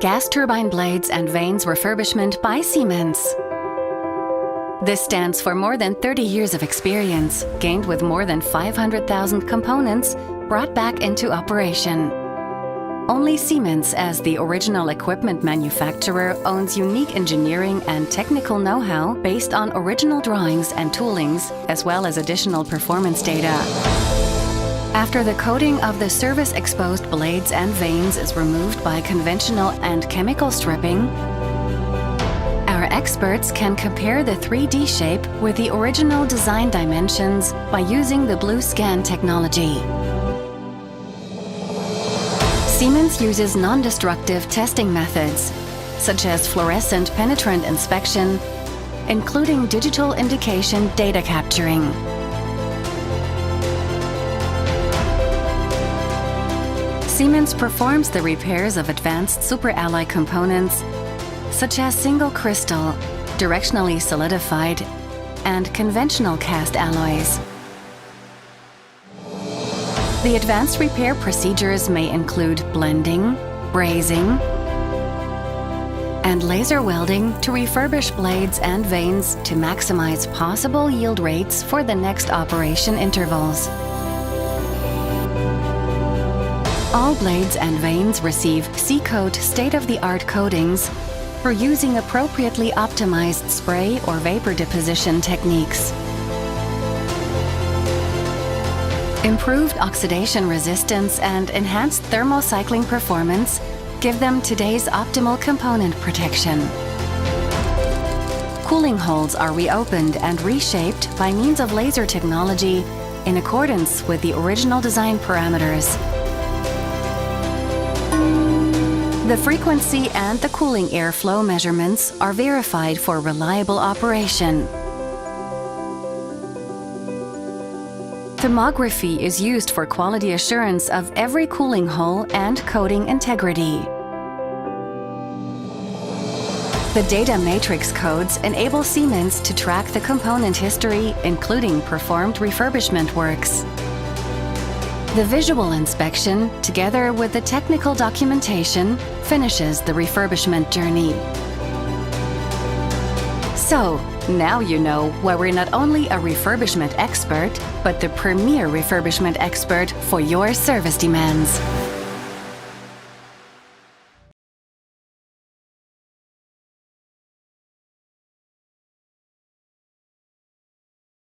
gas turbine blades and vanes refurbishment by Siemens. This stands for more than 30 years of experience, gained with more than 500,000 components brought back into operation. Only Siemens, as the original equipment manufacturer, owns unique engineering and technical know-how based on original drawings and toolings, as well as additional performance data. After the coating of the service-exposed blades and vanes is removed by conventional and chemical stripping, our experts can compare the 3D shape with the original design dimensions by using the blue scan technology. Siemens uses non-destructive testing methods, such as fluorescent penetrant inspection, including digital indication data capturing. Siemens performs the repairs of advanced superalloy components, such as single crystal, directionally solidified, and conventional cast alloys. The advanced repair procedures may include blending, brazing, and laser welding to refurbish blades and vanes to maximize possible yield rates for the next operation intervals. All blades and vanes receive C-coat state-of-the-art coatings for using appropriately optimized spray or vapor deposition techniques. Improved oxidation resistance and enhanced thermocycling performance give them today's optimal component protection. Cooling holes are reopened and reshaped by means of laser technology in accordance with the original design parameters. The frequency and the cooling airflow measurements are verified for reliable operation. Thermography is used for quality assurance of every cooling hole and coating integrity. The data matrix codes enable Siemens to track the component history, including performed refurbishment works. The visual inspection, together with the technical documentation, finishes the refurbishment journey. So, now you know why we're not only a refurbishment expert, but the premier refurbishment expert for your service demands.